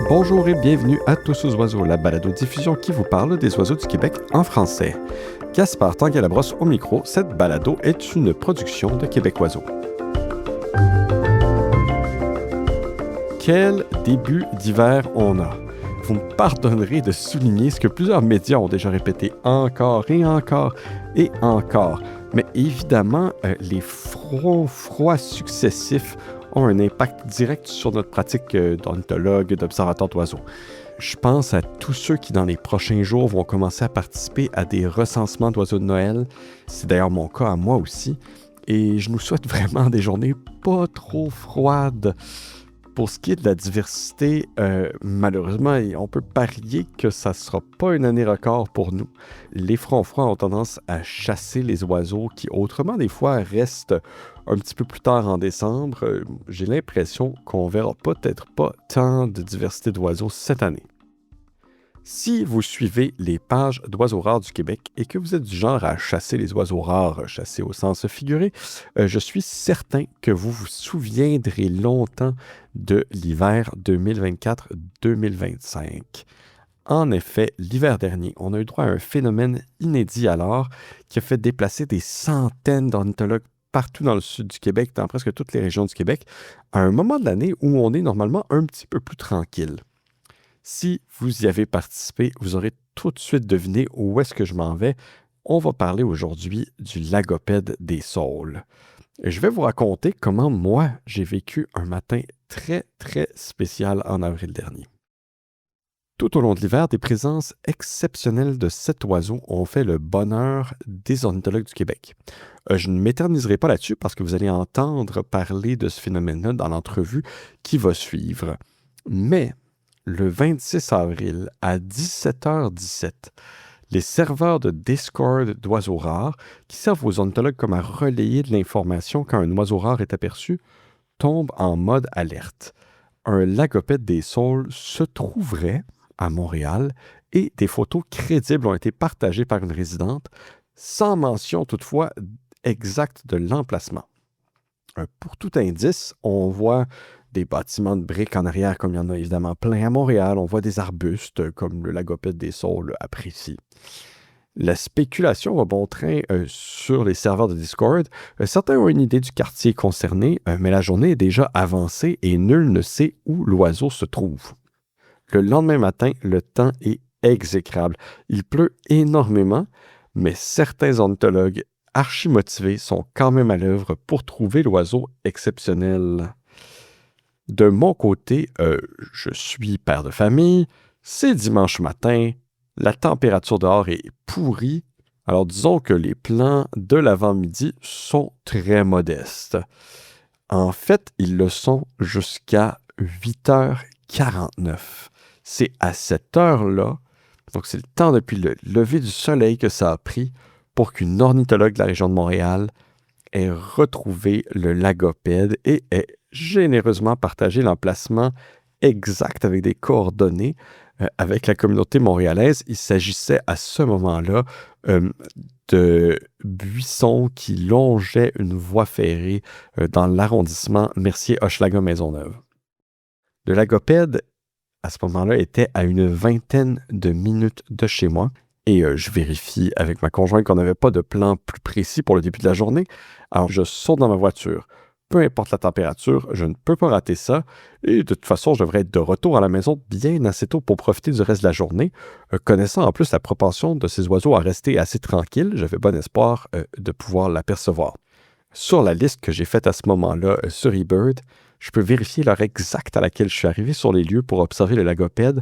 Bonjour et bienvenue à Tous aux oiseaux, la balado-diffusion qui vous parle des oiseaux du Québec en français. Gaspard Tanguay-Labrosse au micro, cette balado est une production de Québec Oiseau. Quel début d'hiver on a! Vous me pardonnerez de souligner ce que plusieurs médias ont déjà répété encore et encore et encore. Mais évidemment, les froids successifs ont un impact direct sur notre pratique d'ornithologue, d'observateur d'oiseaux. Je pense à tous ceux qui, dans les prochains jours, vont commencer à participer à des recensements d'oiseaux de Noël. C'est d'ailleurs mon cas à moi aussi. Et je nous souhaite vraiment des journées pas trop froides. Pour ce qui est de la diversité, malheureusement, on peut parier que ça ne sera pas une année record pour nous. Les fronts froids ont tendance à chasser les oiseaux qui, autrement, des fois, restent un petit peu plus tard en décembre. J'ai l'impression qu'on verra peut-être pas tant de diversité d'oiseaux cette année. Si vous suivez les pages d'oiseaux rares du Québec et que vous êtes du genre à chasser les oiseaux rares, chasser au sens figuré, je suis certain que vous vous souviendrez longtemps de l'hiver 2024-2025. En effet, l'hiver dernier, on a eu droit à un phénomène inédit alors qui a fait déplacer des centaines d'ornithologues partout dans le sud du Québec, dans presque toutes les régions du Québec, à un moment de l'année où on est normalement un petit peu plus tranquille. Si vous y avez participé, vous aurez tout de suite deviné où est-ce que je m'en vais. On va parler aujourd'hui du lagopède des saules. Je vais vous raconter comment moi, j'ai vécu un matin très, très spécial en avril dernier. Tout au long de l'hiver, des présences exceptionnelles de cet oiseau ont fait le bonheur des ornithologues du Québec. Je ne m'éterniserai pas là-dessus parce que vous allez entendre parler de ce phénomène-là dans l'entrevue qui va suivre. Mais le 26 avril à 17h17, les serveurs de Discord d'oiseaux rares, qui servent aux ornithologues comme à relayer de l'information quand un oiseau rare est aperçu, tombent en mode alerte. Un lagopède des saules se trouverait à Montréal et des photos crédibles ont été partagées par une résidente, sans mention toutefois exacte de l'emplacement. Pour tout indice, on voit des bâtiments de briques en arrière, comme il y en a évidemment plein à Montréal. On voit des arbustes, comme le lagopède des saules apprécie. La spéculation va bon train sur les serveurs de Discord. Certains ont une idée du quartier concerné, mais la journée est déjà avancée et nul ne sait où l'oiseau se trouve. Le lendemain matin, le temps est exécrable. Il pleut énormément, mais certains ornithologues archi-motivés sont quand même à l'œuvre pour trouver l'oiseau exceptionnel. De mon côté, je suis père de famille, c'est dimanche matin, la température dehors est pourrie, alors disons que les plans de l'avant-midi sont très modestes. En fait, ils le sont jusqu'à 8h49. C'est à cette heure-là, donc c'est le temps depuis le lever du soleil que ça a pris pour qu'une ornithologue de la région de Montréal ait retrouvé le lagopède et ait généreusement partagé l'emplacement exact avec des coordonnées avec la communauté montréalaise. Il s'agissait à ce moment-là de buissons qui longeaient une voie ferrée dans l'arrondissement Mercier-Hochelaga-Maisonneuve. Le lagopède, à ce moment-là, était à une vingtaine de minutes de chez moi. Et je vérifie avec ma conjointe qu'on n'avait pas de plan plus précis pour le début de la journée. Alors, je saute dans ma voiture. Peu importe la température, je ne peux pas rater ça. Et de toute façon, je devrais être de retour à la maison bien assez tôt pour profiter du reste de la journée. Connaissant en plus la propension de ces oiseaux à rester assez tranquilles, j'avais bon espoir de pouvoir l'apercevoir. Sur la liste que j'ai faite à ce moment-là sur eBird, je peux vérifier l'heure exacte à laquelle je suis arrivé sur les lieux pour observer le lagopède,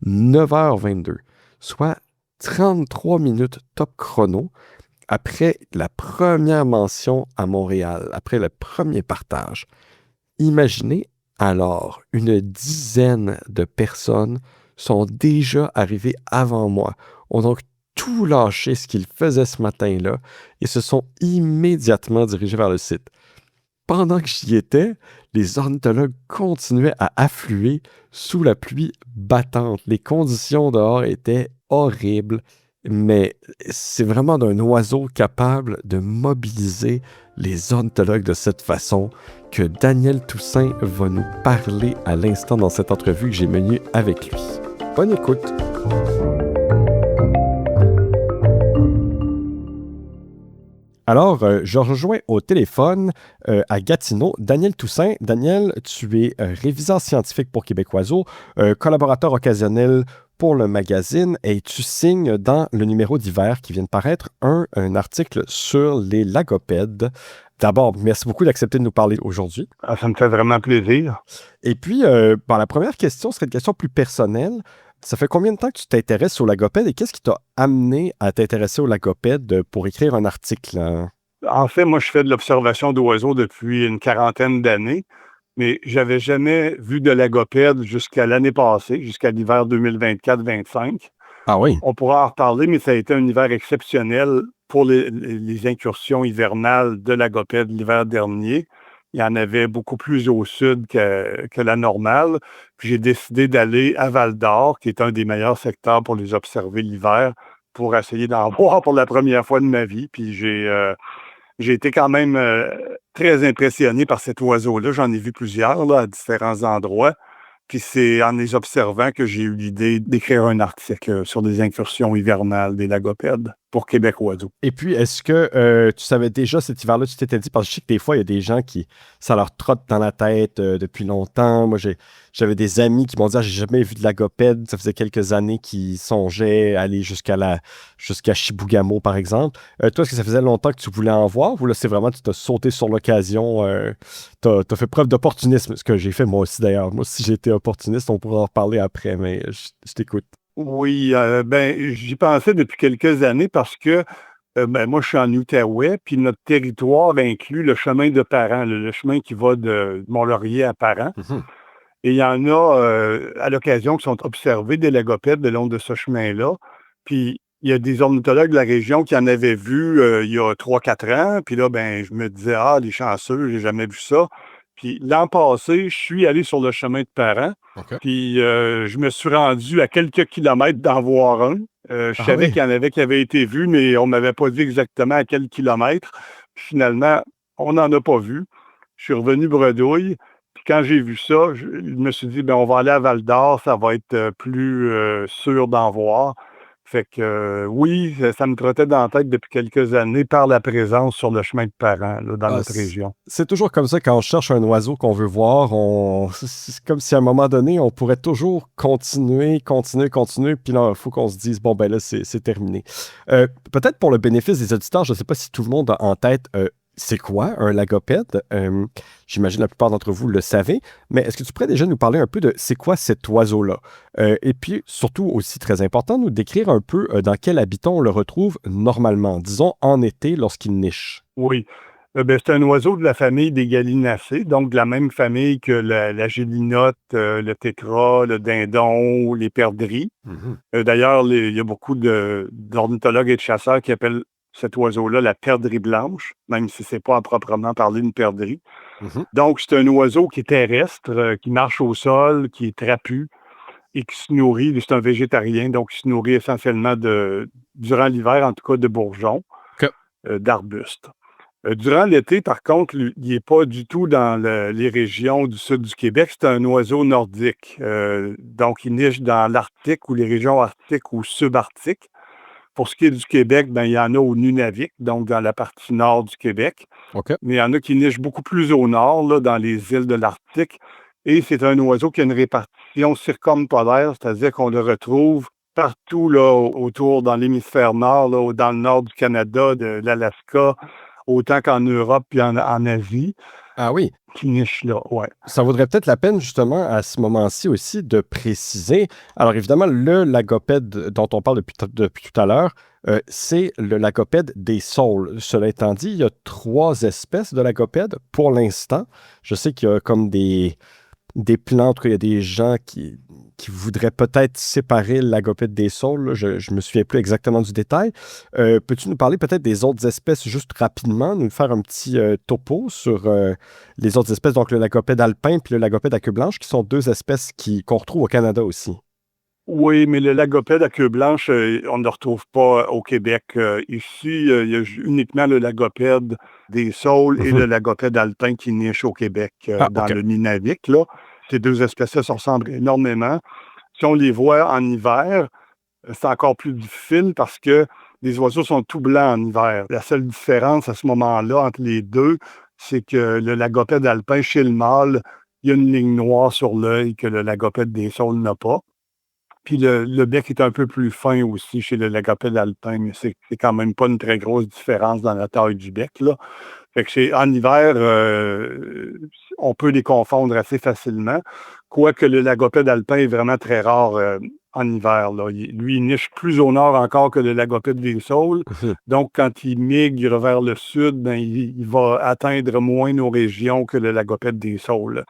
9h22, soit 33 minutes top chrono après la première mention à Montréal, après le premier partage. Imaginez alors, une dizaine de personnes sont déjà arrivées avant moi, ont donc tout lâché ce qu'ils faisaient ce matin-là et se sont immédiatement dirigés vers le site. Pendant que j'y étais, les ornithologues continuaient à affluer sous la pluie battante. Les conditions dehors étaient horribles. mais c'est vraiment d'un oiseau capable de mobiliser les ornithologues de cette façon que Daniel Toussaint va nous parler à l'instant dans cette entrevue que j'ai menée avec lui. Bonne écoute! Alors, je rejoins au téléphone à Gatineau Daniel Toussaint. Daniel, tu es réviseur scientifique pour Québec Oiseau, collaborateur occasionnel pour le magazine et tu signes dans le numéro d'hiver qui vient de paraître un article sur les lagopèdes. D'abord, merci beaucoup d'accepter de nous parler aujourd'hui. Ah, ça me fait vraiment plaisir. Et puis, la première question serait une question plus personnelle. Ça fait combien de temps que tu t'intéresses aux lagopèdes et qu'est-ce qui t'a amené à t'intéresser aux lagopèdes pour écrire un article? En fait, moi, je fais de l'observation d'oiseaux depuis une quarantaine d'années, mais j'avais jamais vu de lagopède jusqu'à l'année passée, jusqu'à l'hiver 2024-25. Ah oui? On pourra en reparler, mais ça a été un hiver exceptionnel pour les incursions hivernales de lagopèdes l'hiver dernier. Il y en avait beaucoup plus au sud que la normale. Puis j'ai décidé d'aller à Val-d'Or, qui est un des meilleurs secteurs pour les observer l'hiver, pour essayer d'en voir pour la première fois de ma vie. Puis j'ai été quand même très impressionné par cet oiseau-là. J'en ai vu plusieurs là, à différents endroits. Puis c'est en les observant que j'ai eu l'idée d'écrire un article sur des incursions hivernales des lagopèdes pour Québec Oiseau. Et puis, est-ce que tu savais déjà cet hiver-là, tu t'étais dit, parce que je sais que des fois, il y a des gens qui, ça leur trotte dans la tête depuis longtemps. Moi, j'avais des amis qui m'ont dit, ah, j'ai jamais vu de lagopède. Ça faisait quelques années qu'ils songeaient aller jusqu'à Chibougamau, par exemple. Toi, est-ce que ça faisait longtemps que tu voulais en voir ou là, c'est vraiment, tu t'as sauté sur l'occasion, t'as fait preuve d'opportunisme, ce que j'ai fait moi aussi d'ailleurs. Moi, si j'étais opportuniste, on pourra en reparler après, mais je t'écoute. Oui, j'y pensais depuis quelques années parce que moi, je suis en Outaouais, puis notre territoire inclut le chemin de Parent, le chemin qui va de Mont-Laurier à Parent. Mhm. Et il y en a à l'occasion qui sont observés des lagopèdes le long de ce chemin-là. Puis il y a des ornithologues de la région qui en avaient vu il y a 3-4 ans. Puis là, je me disais, ah, les chanceux, j'ai jamais vu ça. Puis l'an passé, je suis allé sur le chemin de Parent. OK. Puis je me suis rendu à quelques kilomètres d'en voir un. Je Ah savais oui? qu'il y en avait qui avaient été vus, mais on ne m'avait pas dit exactement à quel kilomètre. Puis finalement, on n'en a pas vu. Je suis revenu bredouille. Puis quand j'ai vu ça, je me suis dit, on va aller à Val-d'Or, ça va être plus sûr d'en voir. Fait que oui, ça me trottait dans la tête depuis quelques années par la présence sur le chemin de Parent là, dans Ah, notre région. c'est toujours comme ça quand on cherche un oiseau qu'on veut voir. C'est comme si à un moment donné, on pourrait toujours continuer, puis là, il faut qu'on se dise, bon, ben là, c'est terminé. Peut-être pour le bénéfice des auditeurs, je ne sais pas si tout le monde a en tête c'est quoi un lagopède. J'imagine la plupart d'entre vous le savez, mais est-ce que tu pourrais déjà nous parler un peu de c'est quoi cet oiseau-là? Et puis, surtout aussi très important, nous décrire un peu dans quel habitat on le retrouve normalement, disons en été lorsqu'il niche. Oui. C'est un oiseau de la famille des gallinacées, donc de la même famille que la gélinote, le tétras, le dindon, les perdrix. Mhm. D'ailleurs, il y a beaucoup d'ornithologues et de chasseurs qui appellent cet oiseau-là la perdrix blanche, même si c'est pas à proprement parler une perdrix. Mhm. Donc, c'est un oiseau qui est terrestre, qui marche au sol, qui est trapu et qui se nourrit. C'est un végétarien, donc il se nourrit essentiellement durant l'hiver, en tout cas, de bourgeons, Que- d'arbustes. Durant l'été, par contre, il n'est pas du tout dans les régions du sud du Québec. C'est un oiseau nordique. Donc, il niche dans l'Arctique ou les régions arctiques ou subarctiques. Pour ce qui est du Québec, il y en a au Nunavik, donc dans la partie nord du Québec. OK. Mais il y en a qui nichent beaucoup plus au nord, là, dans les îles de l'Arctique. Et c'est un oiseau qui a une répartition circumpolaire, c'est-à-dire qu'on le retrouve partout là, autour dans l'hémisphère nord, là, dans le nord du Canada, de l'Alaska, autant qu'en Europe et en Asie, Ah oui. qui niche là, ouais. Ça vaudrait peut-être la peine, justement, à ce moment-ci aussi, de préciser. Alors, évidemment, le lagopède dont on parle depuis tout à l'heure, c'est le lagopède des saules. Cela étant dit, il y a 3 espèces de lagopèdes pour l'instant. Je sais qu'il y a comme des plans, en tout cas, il y a des gens qui voudraient peut-être séparer le lagopède des saules. Là. Je ne me souviens plus exactement du détail. Peux-tu nous parler peut-être des autres espèces juste rapidement, nous faire un petit topo sur les autres espèces, donc le lagopède alpin puis le lagopède à queue blanche, qui sont 2 espèces qu'on retrouve au Canada aussi? Oui, mais le lagopède à queue blanche, on ne le retrouve pas au Québec. Ici, il y a uniquement le lagopède des saules et Mhm. le lagopède alpin qui nichent au Québec, Ah, dans OK. le Nunavik, là. Ces 2 espèces-là se ressemblent énormément. Si on les voit en hiver, c'est encore plus difficile parce que les oiseaux sont tout blancs en hiver. La seule différence à ce moment-là entre les 2, c'est que le lagopède alpin, chez le mâle, il y a une ligne noire sur l'œil que le lagopède des saules n'a pas. Puis le bec est un peu plus fin aussi chez le lagopède alpin, mais c'est quand même pas une très grosse différence dans la taille du bec, là. Fait que en hiver, on peut les confondre assez facilement, quoique le lagopède alpin est vraiment très rare, en hiver, là. Lui, il niche plus au nord encore que le lagopède des saules. Mhm. Donc quand il migre vers le sud, ben, il va atteindre moins nos régions que le lagopède des saules.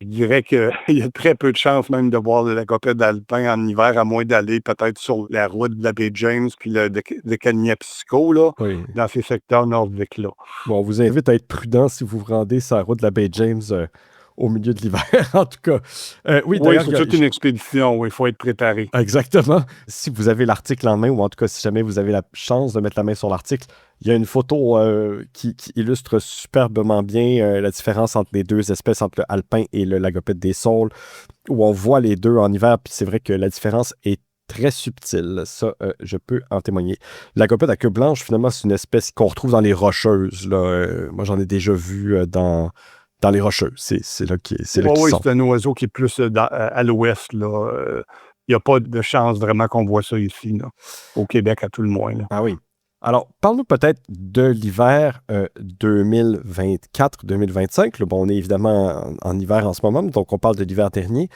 Je dirais qu'il y a très peu de chances même de voir le lagopède alpin en hiver, à moins d'aller peut-être sur la route de la baie James puis de Kaniapsiko, là, Oui. dans ces secteurs nordiques-là. Bon, on vous invite à être prudent si vous vous rendez sur la route de la baie James au milieu de l'hiver, en tout cas. Oui, Oui, d'ailleurs, c'est toute une expédition, oui, il faut être préparé. exactement. Si vous avez l'article en main, ou en tout cas, si jamais vous avez la chance de mettre la main sur l'article, il y a une photo qui illustre superbement bien la différence entre les deux espèces, entre le alpin et le lagopède des saules, où on voit les deux en hiver, puis c'est vrai que la différence est très subtile. Ça, je peux en témoigner. La lagopède à queue blanche, finalement, c'est une espèce qu'on retrouve dans les rocheuses, là. Moi, j'en ai déjà vu dans les rocheuses. C'est là Oui, qu'ils oui, sont. c'est un oiseau qui est plus à l'ouest, là. Il n'y a pas de chance vraiment qu'on voit ça ici, là, au Québec à tout le moins, là. Ah oui. Alors, parle-nous peut-être de l'hiver 2024-2025. Là, bon, on est évidemment en hiver en ce moment, donc on parle de l'hiver dernier.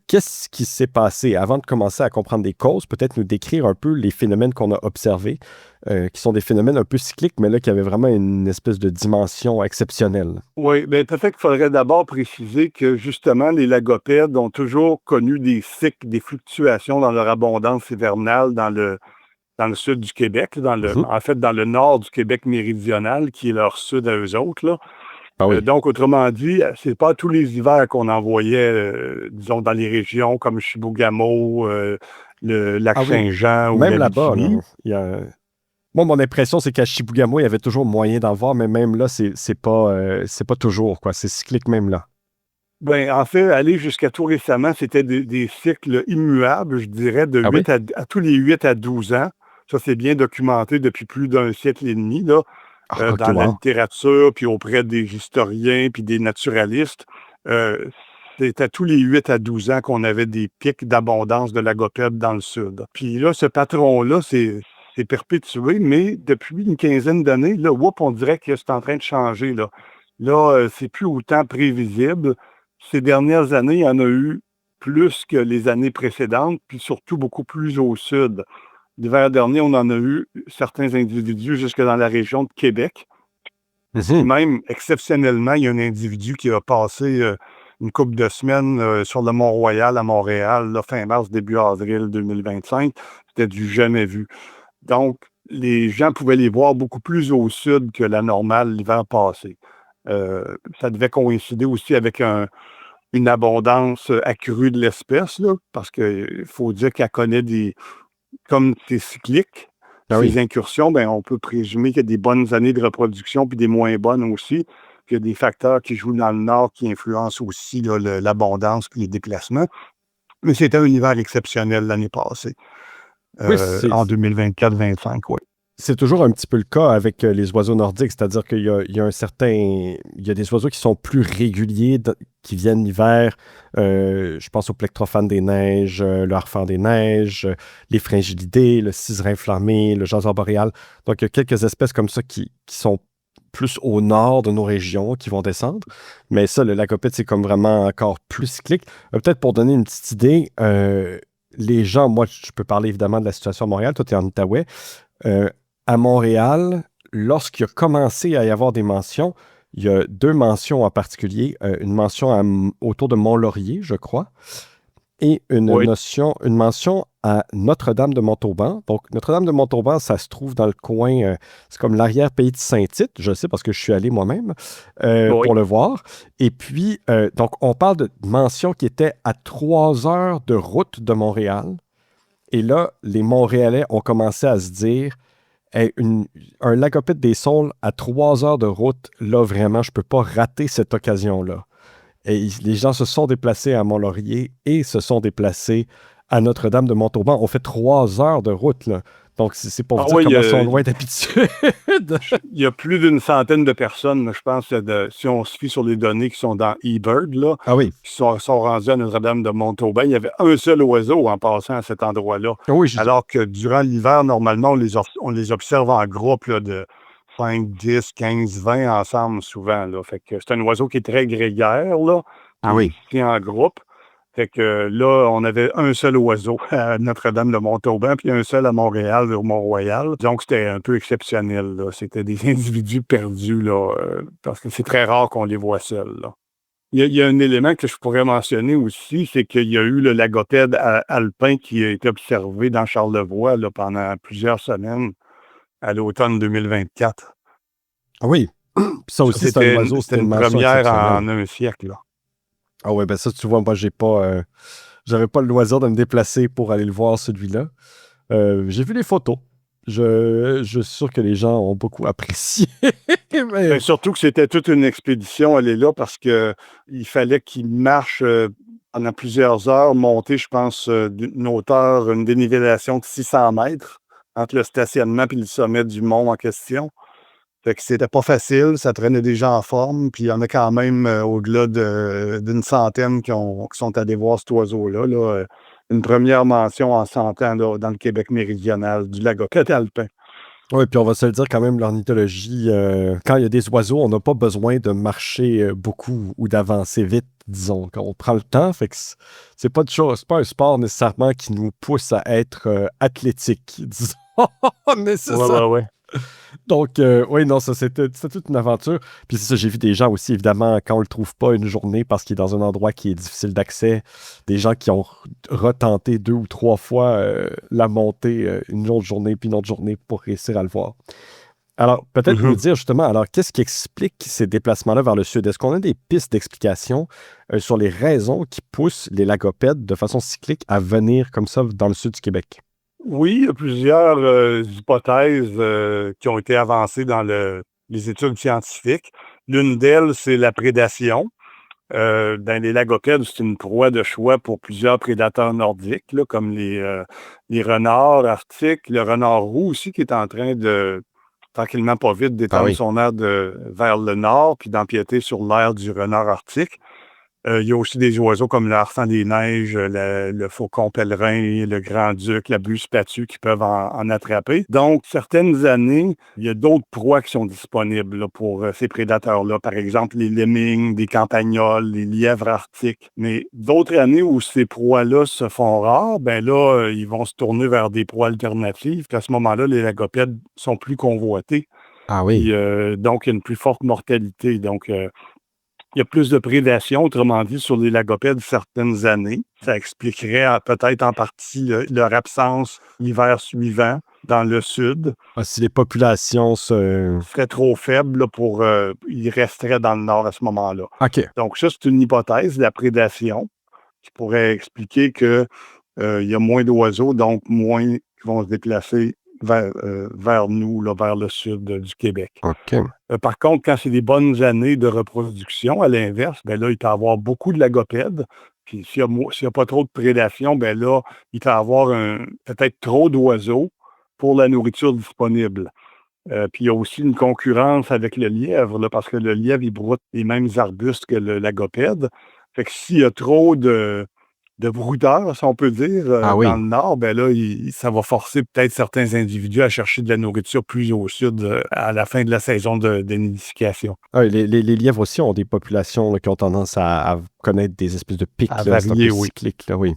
Qu'est-ce qui s'est passé avant de commencer à comprendre les causes? Peut-être nous décrire un peu les phénomènes qu'on a observés, qui sont des phénomènes un peu cycliques, mais là, qui avaient vraiment une espèce de dimension exceptionnelle. Oui, bien, peut-être qu'il faudrait d'abord préciser que justement, les lagopèdes ont toujours connu des cycles, des fluctuations dans leur abondance hivernale dans le sud du Québec, Mhm. en fait, dans le nord du Québec méridional, qui est leur sud à eux autres, là. Ah oui. Donc, autrement dit, c'est pas tous les hivers qu'on en voyait, disons, dans les régions comme Chibougamau, le lac Ah oui. Saint-Jean ou Même là-bas, l'Abitibi. là, il y a... Moi, mon impression, c'est qu'à Chibougamau, il y avait toujours moyen d'en voir, mais même là, c'est pas toujours, quoi. C'est cyclique même là. Ben, en fait, aller jusqu'à tout récemment, c'était des cycles immuables, je dirais, de Ah oui? 8 à tous les 8 à 12 ans. Ça, c'est bien documenté depuis plus d'un siècle et demi, là, Ah, ok, dans la wow. littérature, puis auprès des historiens, puis des naturalistes. Euh, c'est à tous les 8 à 12 ans qu'on avait des pics d'abondance de lagopèdes dans le sud. Puis là, ce patron-là, c'est perpétué, mais depuis une quinzaine d'années, là, whoop, on dirait que c'est en train de changer, là. Là, c'est plus autant prévisible. Ces dernières années, il y en a eu plus que les années précédentes, puis surtout beaucoup plus au sud. L'hiver dernier, on en a eu certains individus jusque dans la région de Québec. Puis Mhm. même, exceptionnellement, il y a un individu qui a passé une couple de semaines sur le Mont-Royal à Montréal, là, fin mars, début avril 2025. C'était du jamais vu. Donc, les gens pouvaient les voir beaucoup plus au sud que la normale l'hiver passé. Ça devait coïncider aussi avec une abondance accrue de l'espèce, là, parce qu'il faut dire qu'elle connaît comme c'est cyclique, Ah oui. ces incursions, ben, on peut présumer qu'il y a des bonnes années de reproduction puis des moins bonnes aussi. Puis il y a des facteurs qui jouent dans le nord qui influencent aussi là, l'abondance puis les déplacements. Mais c'était un hiver exceptionnel l'année passée, Oui, en 2024-25, oui. c'est toujours un petit peu le cas avec les oiseaux nordiques, c'est-à-dire qu'il y a un certain... Il y a des oiseaux qui sont plus réguliers, qui viennent l'hiver. Je pense au plectrophane des neiges, le harfang des neiges, les fringillidés, le ciserin flammé, le jaseur boréal. Donc, il y a quelques espèces comme ça qui sont plus au nord de nos régions, qui vont descendre. Mais ça, le lagopède, c'est comme vraiment encore plus cyclique. Peut-être pour donner une petite idée, les gens, moi, je peux parler évidemment de la situation à Montréal, toi, tu es en Outaouais. Euh, à Montréal, lorsqu'il a commencé à y avoir des mentions, il y a deux mentions en particulier. Une mention autour de Mont-Laurier, je crois, et Oui, une mention à Notre-Dame-de-Montauban. Donc, Notre-Dame-de-Montauban, ça se trouve dans le coin, c'est comme l'arrière-pays de Saint-Tite, je sais parce que je suis allé moi-même Oui. pour le voir. Et puis, donc, on parle de mention qui était à 3 heures de route de Montréal. Et là, les Montréalais ont commencé à se dire, hey, un Lagopède des Saules à 3 heures de route, là, vraiment, je ne peux pas rater cette occasion-là. Et les gens se sont déplacés à Mont-Laurier et se sont déplacés à Notre-Dame-de-Montauban. On fait 3 heures de route, là. Donc, c'est pour vous Ah dire oui, comment ils sont loin d'habitude. il y a plus d'une centaine de personnes, je pense, si on se fie sur les données qui sont dans eBird, là, Ah oui. qui sont rendues à Notre-Dame-de-Montauban. Il y avait un seul oiseau en passant à cet endroit-là. Ah oui, Alors que durant l'hiver, normalement, on les observe en groupe là, de 5, 10, 15, 20 ensemble souvent. Là. Fait que c'est un oiseau qui est très grégaire, là, ah qui oui. vit en groupe. Fait que là, on avait un seul oiseau à Notre-Dame-de-Montauban, puis un seul à Montréal, au Mont-Royal. Donc, c'était un peu exceptionnel, là. C'était des individus perdus, là, parce que c'est très rare qu'on les voit seuls, là. Il y a un élément que je pourrais mentionner aussi, c'est qu'il y a eu le lagopède alpin qui a été observé dans Charlevoix, là, pendant plusieurs semaines à l'automne 2024. Ah oui. Puis ça Ça, aussi, c'est un oiseau, c'était c'était une une mention première exceptionnelle. en un siècle, là. Ah ouais, ben ça, tu vois, moi, j'avais pas le loisir de me déplacer pour aller le voir, celui-là. J'ai vu les photos. Je suis sûr que les gens ont beaucoup apprécié. Ben, Mais... surtout que c'était toute une expédition aller là parce que il fallait qu'il marche pendant plusieurs heures, monter, je pense, d'une hauteur, une dénivellation de 600 mètres entre le stationnement et le sommet du mont en question. Fait que c'était pas facile, ça traînait des gens en forme, puis il y en a quand même au-delà d'une centaine qui sont allés voir cet oiseau-là. Là, une première mention en 100 ans là, dans le Québec méridional, du lagopède alpin. Oui, puis on va se le dire quand même, l'ornithologie, quand il y a des oiseaux, on n'a pas besoin de marcher beaucoup ou d'avancer vite, disons. Quand on prend le temps, fait que c'est pas c'est pas un sport nécessairement qui nous pousse à être athlétique, disons, Ouais, nécessaire. ouais, ouais. Donc, oui, non, ça, c'était toute une aventure. Puis c'est ça, j'ai vu des gens aussi, évidemment, quand on le trouve pas une journée parce qu'il est dans un endroit qui est difficile d'accès, des gens qui ont retenté 2 ou 3 fois la montée une autre journée, puis une autre journée pour réussir à le voir. Alors, peut-être nous Mhm. dire justement, alors, qu'est-ce qui explique ces déplacements-là vers le sud? Est-ce qu'on a des pistes d'explication sur les raisons qui poussent les lagopèdes de façon cyclique à venir comme ça dans le sud du Québec? Oui, il y a plusieurs hypothèses qui ont été avancées dans les études scientifiques. L'une d'elles, c'est la prédation. Dans les lagopèdes, c'est une proie de choix pour plusieurs prédateurs nordiques, là, comme les renards arctiques, le renard roux aussi, qui est en train de, tranquillement pas vite, Ah d'étendre oui. son aire vers le nord, puis d'empiéter sur l'aire du renard arctique. Il y a aussi des oiseaux comme le harfang des neiges, le faucon pèlerin, le grand-duc, la buse patue qui peuvent en attraper. Donc, certaines années, il y a d'autres proies qui sont disponibles là, pour ces prédateurs-là. Par exemple, les lemmings, des campagnols, les lièvres arctiques. Mais d'autres années où ces proies-là se font rares, ben là, ils vont se tourner vers des proies alternatives. Puis à ce moment-là, les lagopèdes sont plus convoités. Ah oui. Puis donc, il y a une plus forte mortalité. Donc, il y a plus de prédation, autrement dit, sur les lagopèdes certaines années. Ça expliquerait peut-être en partie leur absence l'hiver suivant dans le sud. Ah, si les populations se... Serait trop faible là, pour... ils resteraient dans le nord à ce moment-là. OK. Donc ça, c'est une hypothèse, la prédation, qui pourrait expliquer que il y a moins d'oiseaux, donc moins qui vont se déplacer vers nous, là, vers le sud du Québec. OK. Par contre, quand c'est des bonnes années de reproduction, à l'inverse, ben là, il peut y avoir beaucoup de lagopèdes. Puis s'il y a pas trop de prédation, ben là, il peut y avoir peut-être trop d'oiseaux pour la nourriture disponible. Puis il y a aussi une concurrence avec le lièvre, là, parce que le lièvre, il broute les mêmes arbustes que le lagopède. Fait que s'il y a trop de brouteurs, si on peut dire, Ah dans oui. le nord, ben là, ça va forcer peut-être certains individus à chercher de la nourriture plus au sud à la fin de la saison de nidification. Ah, les lièvres aussi ont des populations là, qui ont tendance à connaître des espèces de À pics, là. C'est un peu varier, oui. cyclique, là, oui.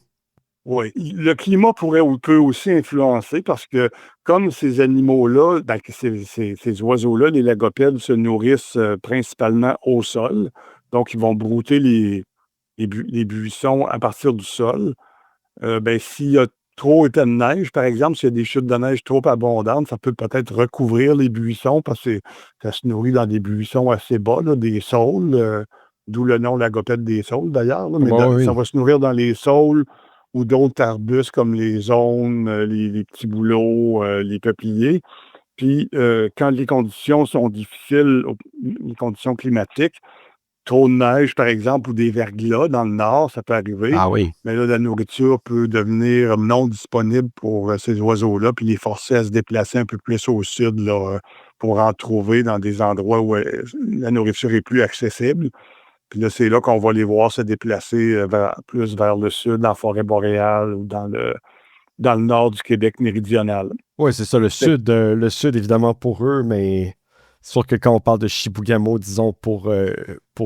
Oui. Le climat pourrait ou peut aussi influencer parce que comme ces animaux-là, ben, que ces oiseaux-là, les lagopèdes, se nourrissent principalement au sol. Donc, ils vont brouter les buissons à partir du sol. Ben, s'il y a trop état de neige, par exemple, s'il y a des chutes de neige trop abondantes, ça peut peut-être recouvrir les buissons parce que ça se nourrit dans des buissons assez bas, là, des saules, d'où le nom la gopette des saules d'ailleurs, là, mais Bah, oui, ça oui. va se nourrir dans les saules ou d'autres arbustes comme les aunes, les petits bouleaux, les peupliers. Puis quand les conditions sont difficiles, les conditions climatiques, trop de neige, par exemple, ou des verglas dans le nord, ça peut arriver. Ah oui. Mais là, la nourriture peut devenir non disponible pour ces oiseaux-là, puis les forcer à se déplacer un peu plus au sud là, pour en trouver dans des endroits où la nourriture est plus accessible. Puis là, c'est là qu'on va les voir se déplacer plus vers le sud, dans la forêt boréale ou dans le nord du Québec méridional. Oui, c'est ça, Fait le sud, évidemment, pour eux, mais c'est sûr que quand on parle de Chibougamau, disons, pour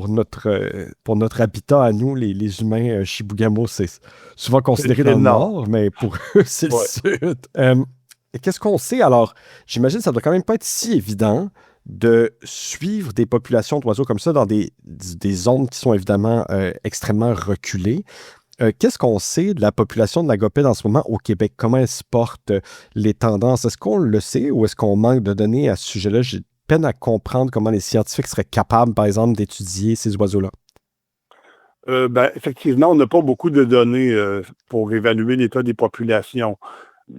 notre habitat à nous, les humains, Chibougamau, c'est souvent considéré c'est dans le le nord. nord, mais pour eux, c'est le Ouais. sud. Et qu'est-ce qu'on sait? Alors, j'imagine que ça doit quand même pas être si évident de suivre des populations d'oiseaux comme ça dans des zones qui sont évidemment extrêmement reculées. Qu'est-ce qu'on sait de la population de l'agopède en ce moment au Québec? Comment elle se porte, les tendances? Est-ce qu'on le sait ou est-ce qu'on manque de données à ce sujet-là? J'ai peine à comprendre comment les scientifiques seraient capables, par exemple, d'étudier ces oiseaux-là. Ben, effectivement, on n'a pas beaucoup de données pour évaluer l'état des populations.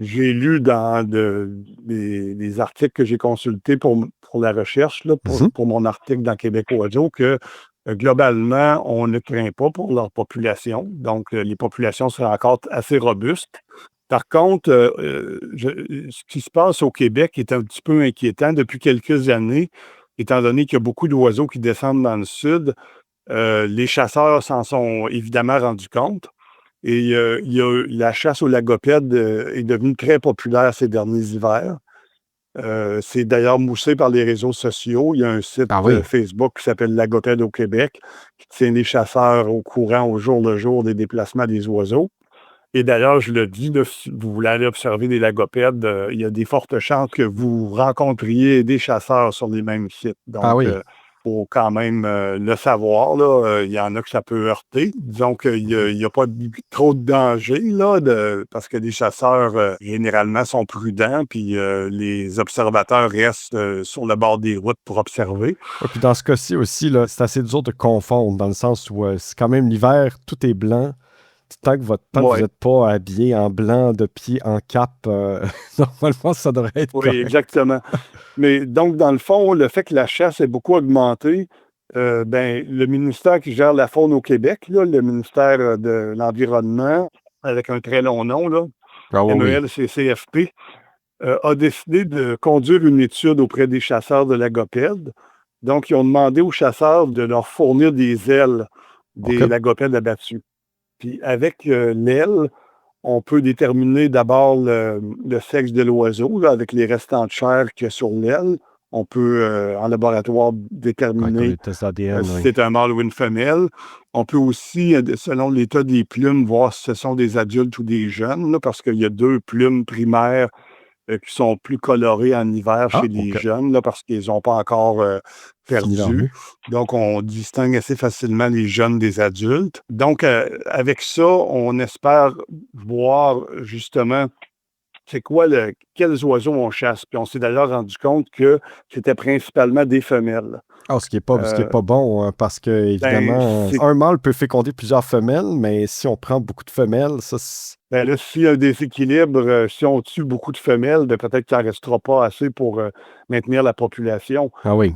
J'ai lu dans des articles que j'ai consultés pour la recherche, là, Mhm. pour mon article dans Québec Oiseau, que globalement, on ne craint pas pour leur population. Donc, les populations seraient encore assez robustes. Par contre, ce qui se passe au Québec est un petit peu inquiétant depuis quelques années, étant donné qu'il y a beaucoup d'oiseaux qui descendent dans le sud. Les chasseurs s'en sont évidemment rendus compte. Et la chasse aux lagopèdes est devenue très populaire ces derniers hivers. C'est d'ailleurs moussé par les réseaux sociaux. Il y a un site Ah oui. Facebook qui s'appelle Lagopède au Québec, qui tient les chasseurs au courant au jour le jour des déplacements des oiseaux. Et d'ailleurs, je le dis, là, si vous voulez aller observer des lagopèdes, il y a des fortes chances que vous rencontriez des chasseurs sur les mêmes sites. Ah Donc, oui. faut quand même le savoir, là. Il y en a que ça peut heurter. Disons qu'il y a pas trop de danger, là, parce que les chasseurs, généralement, sont prudents, puis les observateurs restent sur le bord des routes pour observer. Ouais, puis dans ce cas-ci aussi, là, c'est assez dur de confondre, dans le sens où c'est quand même l'hiver, tout est blanc. Tant que vous Oui, n'êtes pas habillé en blanc de pied en cap, normalement, ça devrait être oui, correct. exactement. Mais donc, dans le fond, le fait que la chasse ait beaucoup augmenté, ben, le ministère qui gère la faune au Québec, là, le ministère de l'Environnement, avec un très long nom, là, Ah oui, oui. MELCCFP, a décidé de conduire une étude auprès des chasseurs de lagopèdes. Donc, ils ont demandé aux chasseurs de leur fournir des ailes OK. des lagopèdes abattus. Puis avec l'aile, on peut déterminer d'abord le sexe de l'oiseau, là, avec les restants de chair qu'il y a sur l'aile. On peut, en laboratoire, Ouais, comme déterminer les tests ADN, si oui. c'est un mâle ou une femelle. On peut aussi, selon l'état des plumes, voir si ce sont des adultes ou des jeunes, là, parce qu'il y a deux plumes primaires qui sont plus colorées en hiver Ah, chez les OK. jeunes, là, parce qu'ils n'ont pas encore Fini leur perdu. vie. Donc, on distingue assez facilement les jeunes des adultes. Donc, avec ça, on espère voir justement quels oiseaux on chasse. Puis on s'est d'ailleurs rendu compte que c'était principalement des femelles. Ah, ce qui est Euh, pas bon, hein, parce que, ben, évidemment, c'est un mâle peut féconder plusieurs femelles, mais si on prend beaucoup de femelles, ça, Ben là, s'il y a un déséquilibre, si on tue beaucoup de femelles, ben peut-être qu'il n'en restera pas assez pour maintenir la population. ah oui.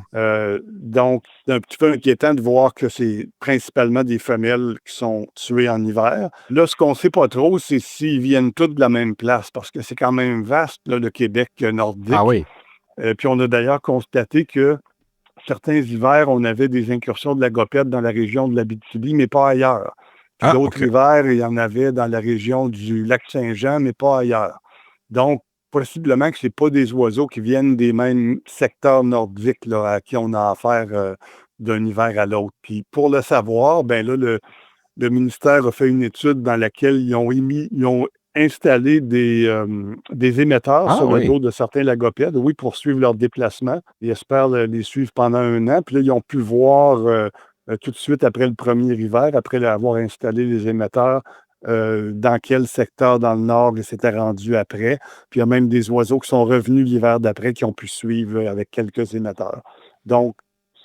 Donc, c'est un petit peu inquiétant de voir que c'est principalement des femelles qui sont tuées en hiver. Là, ce qu'on ne sait pas trop, c'est s'ils viennent toutes de la même place, parce que c'est quand même vaste, là, le Québec Ah nordique. oui. Puis on a d'ailleurs constaté que certains hivers, on avait des incursions de lagopèdes dans la région de l'Abitibi, mais pas ailleurs. Puis Ah, d'autres OK. hivers, il y en avait dans la région du lac Saint-Jean, mais pas ailleurs. Donc, possiblement que ce pas des oiseaux qui viennent des mêmes secteurs nordiques là, à qui on a affaire d'un hiver à l'autre. Puis pour le savoir, ben là, le ministère a fait une étude dans laquelle ils ont installé des émetteurs Ah sur le oui. dos de certains lagopèdes, oui, pour suivre leur déplacement. Ils espèrent les suivre pendant un an. Puis là, ils ont pu voir tout de suite après le premier hiver, après avoir installé les émetteurs, dans quel secteur dans le nord ils s'étaient rendus après. Puis il y a même des oiseaux qui sont revenus l'hiver d'après qui ont pu suivre avec quelques émetteurs. Donc,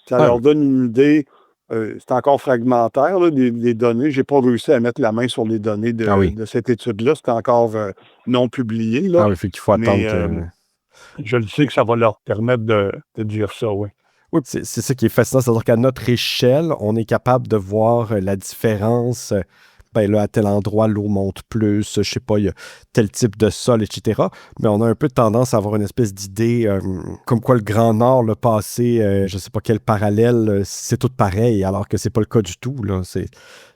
ça Ah, leur donne une idée. C'est encore fragmentaire, là, les données. Je n'ai pas réussi à mettre la main sur les données ah oui. de cette étude-là. C'est encore non publié, là. Ah oui, fait qu'il faut attendre Mais que. je le sais que ça va leur permettre de dire ça, oui. Oui, c'est ça qui est fascinant, c'est-à-dire qu'à notre échelle, on est capable de voir la différence. Ben là, à tel endroit, l'eau monte plus, je sais pas, il y a tel type de sol, etc. Mais on a un peu tendance à avoir une espèce d'idée comme quoi le Grand Nord, le passé, je sais pas quel parallèle, c'est tout pareil, alors que c'est pas le cas du tout, là. Le-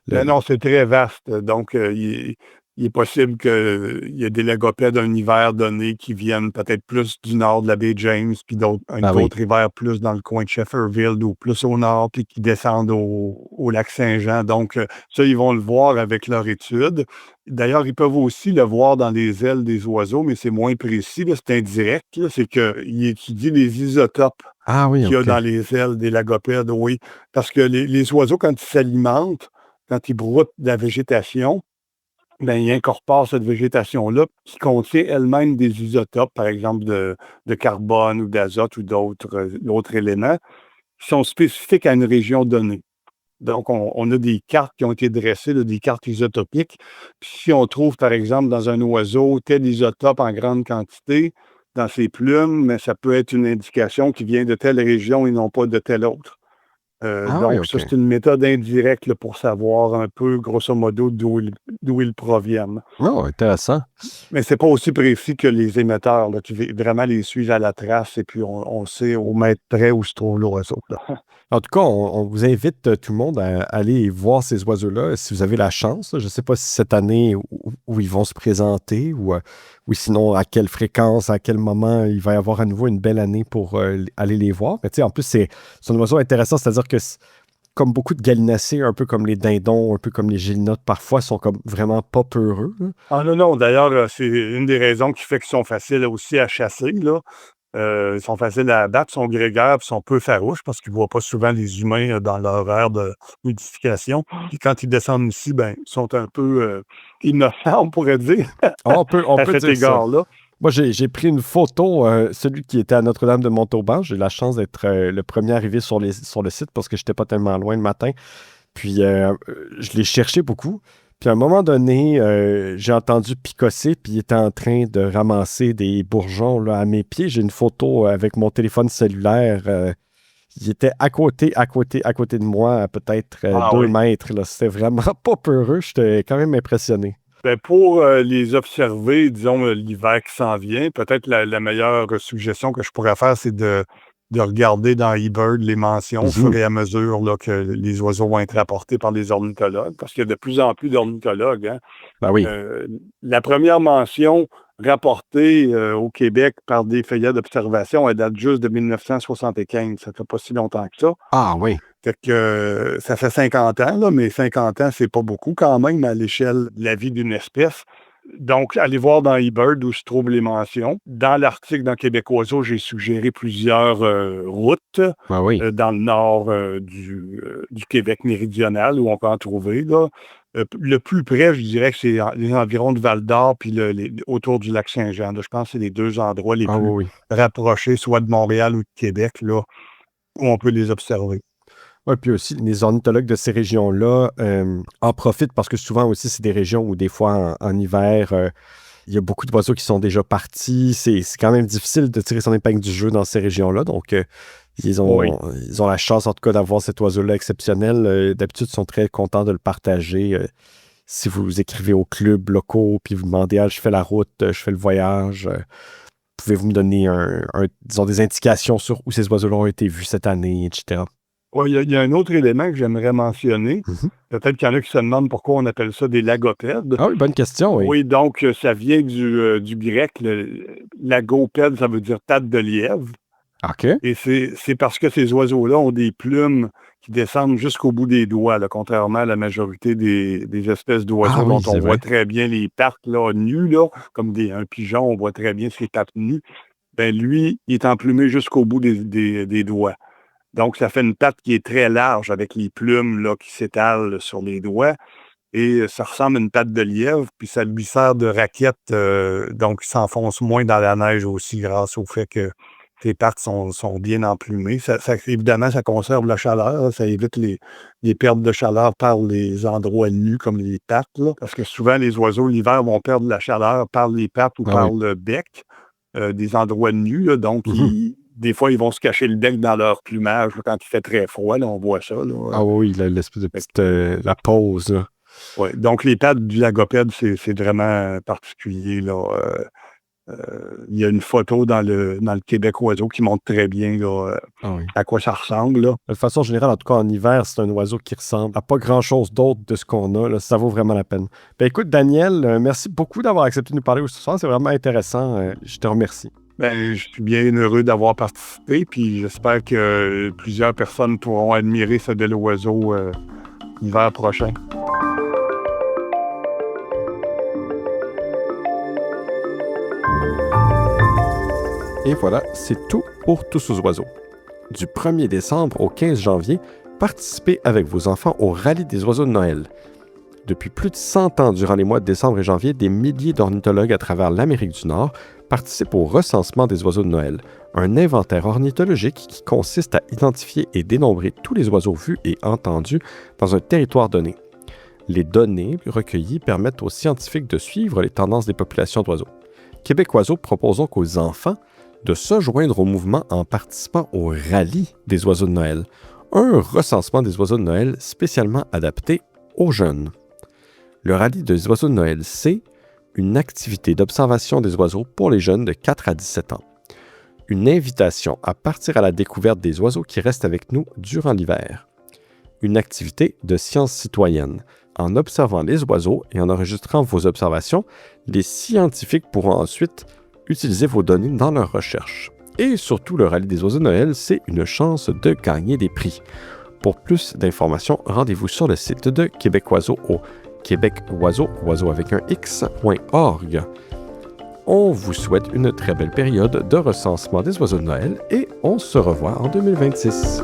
Mais non, c'est très vaste. Donc, il est possible qu'il y ait des lagopèdes d'un hiver donné qui viennent peut-être plus du nord de la baie James, puis Ah oui. d'autres hivers plus dans le coin de Shefferville ou plus au nord, puis qui descendent au lac Saint-Jean. Donc, ça, ils vont le voir avec leur étude. D'ailleurs, ils peuvent aussi le voir dans les ailes des oiseaux, mais c'est moins précis, là, c'est indirect. Là, c'est qu'ils étudient les isotopes Ah oui, qu'il y a OK. dans les ailes des lagopèdes, oui. Parce que les oiseaux, quand ils s'alimentent, quand ils broutent de la végétation, ben, ils incorporent cette végétation-là qui contient elle-même des isotopes, par exemple de carbone ou d'azote ou d'autres éléments, qui sont spécifiques à une région donnée. Donc, on a des cartes qui ont été dressées, là, des cartes isotopiques. Puis si on trouve, par exemple, dans un oiseau tel isotope en grande quantité dans ses plumes, mais ça peut être une indication qui vient de telle région et non pas de telle autre. Ah oui, Donc, ça, OK. c'est une méthode indirecte là, pour savoir un peu, grosso modo, d'où ils proviennent. Oh, intéressant. Mais c'est pas aussi précis que les émetteurs, là, qui vraiment les suivent à la trace et puis on sait au mètre près où se trouve l'oiseau, là. En tout cas, on vous invite tout le monde à aller voir ces oiseaux-là si vous avez la chance. Je ne sais pas si cette année où ils vont se présenter ou sinon à quelle fréquence, à quel moment il va y avoir à nouveau une belle année pour aller les voir. Mais tu sais, en plus, c'est un oiseau intéressant, c'est-à-dire que comme beaucoup de gallinacés, un peu comme les dindons, un peu comme les gélinotes, parfois sont comme vraiment pas peureux, là. Ah non, non, d'ailleurs, c'est une des raisons qui fait qu'ils sont faciles aussi à chasser, là. Ils sont faciles à abattre, sont grégaires, puis sont peu farouches parce qu'ils ne voient pas souvent les humains dans leur aire de nidification. Puis quand ils descendent ici, ben, ils sont un peu innocents, on pourrait dire, Ah, on à peut cet dire ça. égard-là. Moi, j'ai pris une photo, celui qui était à Notre-Dame de Montauban. J'ai eu la chance d'être le premier arrivé sur le site parce que je n'étais pas tellement loin le matin. Puis, je l'ai cherché beaucoup. Puis, à un moment donné, j'ai entendu picosser, puis il était en train de ramasser des bourgeons là, à mes pieds. J'ai une photo avec mon téléphone cellulaire. Il était à côté de moi, à peut-être Ah 2 oui. mètres, là. C'était vraiment pas peureux. J'étais quand même impressionné. Ben, pour les observer, disons, l'hiver qui s'en vient, peut-être la meilleure suggestion que je pourrais faire, c'est de regarder dans eBird les mentions au fur Mhm. et à mesure là, que les oiseaux vont être rapportés par les ornithologues, parce qu'il y a de plus en plus d'ornithologues, hein. Ben oui. La première mention rapportée au Québec par des feuillets d'observation, elle date juste de 1975. Ça fait pas si longtemps que ça. Ah oui. Fait que ça fait 50 ans, là, mais 50 ans, c'est pas beaucoup quand même à l'échelle de la vie d'une espèce. Donc, allez voir dans eBird où se trouvent les mentions. Dans l'article dans Québec Oiseau, j'ai suggéré plusieurs routes Ben oui. dans le nord du Québec méridional où on peut en trouver, là. Le plus près, je dirais que c'est les environs de Val-d'Or puis autour du lac Saint-Jean, là. Je pense que c'est les deux endroits les Ah plus oui, oui. rapprochés, soit de Montréal ou de Québec, là, où on peut les observer. Ouais, puis aussi, les ornithologues de ces régions-là en profitent parce que souvent aussi, c'est des régions où des fois, en hiver, il y a beaucoup d'oiseaux qui sont déjà partis. C'est quand même difficile de tirer son épingle du jeu dans ces régions-là. Donc, Oui. ils ont la chance, en tout cas, d'avoir cet oiseau-là exceptionnel. D'habitude, ils sont très contents de le partager. Si vous écrivez aux clubs locaux, puis vous demandez, ah, je fais la route, je fais le voyage, pouvez-vous me donner disons, des indications sur où ces oiseaux-là ont été vus cette année, etc. Oui, il y a un autre élément que j'aimerais mentionner. Mhm. Peut-être qu'il y en a qui se demandent pourquoi on appelle ça des lagopèdes. Ah oui, bonne question, oui. Oui, donc ça vient du grec. Lagopède, ça veut dire tête de lièvre. OK. Et c'est parce que ces oiseaux-là ont des plumes qui descendent jusqu'au bout des doigts, là, contrairement à la majorité des espèces Ah d'oiseaux oui, dont c'est on voit vrai. très bien les pattes là, nues, là, comme un pigeon, on voit très bien ses pattes nues. Ben lui, il est emplumé jusqu'au bout des doigts. Donc, ça fait une patte qui est très large avec les plumes là, qui s'étalent sur les doigts. et ça ressemble à une patte de lièvre, puis ça lui sert de raquette, donc il s'enfonce moins dans la neige aussi grâce au fait que ses pattes sont bien emplumées. Évidemment, ça conserve la chaleur, ça évite les pertes de chaleur par les endroits nus comme les pattes, là, parce que souvent les oiseaux l'hiver vont perdre de la chaleur par les pattes ou Ah par oui. le bec, des endroits nus, là, donc Mhm. des fois, ils vont se cacher le bec dans leur plumage là, quand il fait très froid, là, on voit ça, Ah là. oui, l'espèce de petite la pause, là. Ouais, donc les pattes du lagopède, c'est vraiment particulier, là, il y a une photo dans le Québec oiseau qui montre très bien, là, Ah oui. à quoi ça ressemble, là. De façon générale, en tout cas en hiver, c'est un oiseau qui ressemble à pas grand-chose d'autre de ce qu'on a, là. Ça vaut vraiment la peine. Ben écoute, Daniel, merci beaucoup d'avoir accepté de nous parler ce soir. C'est vraiment intéressant. Je te remercie. Ben, je suis bien heureux d'avoir participé, puis j'espère que plusieurs personnes pourront admirer ce bel oiseau, l'hiver prochain. Et voilà, c'est tout pour Tous aux oiseaux. Du 1er décembre au 15 janvier, participez avec vos enfants au Rallye des oiseaux de Noël. Depuis plus de 100 ans, durant les mois de décembre et janvier, des milliers d'ornithologues à travers l'Amérique du Nord participent au recensement des oiseaux de Noël, un inventaire ornithologique qui consiste à identifier et dénombrer tous les oiseaux vus et entendus dans un territoire donné. Les données recueillies permettent aux scientifiques de suivre les tendances des populations d'oiseaux. Québec Oiseau propose donc aux enfants de se joindre au mouvement en participant au Rallye des oiseaux de Noël, un recensement des oiseaux de Noël spécialement adapté aux jeunes. Le Rallye des oiseaux de Noël, c'est une activité d'observation des oiseaux pour les jeunes de 4 à 17 ans. Une invitation à partir à la découverte des oiseaux qui restent avec nous durant l'hiver. Une activité de science citoyenne. En observant les oiseaux et en enregistrant vos observations, les scientifiques pourront ensuite utiliser vos données dans leurs recherches. Et surtout, le Rallye des oiseaux de Noël, c'est une chance de gagner des prix. Pour plus d'informations, rendez-vous sur le site de Québec Oiseau au québecoiseau, oiseau avec un x.org. On vous souhaite une très belle période de recensement des oiseaux de Noël et on se revoit en 2026.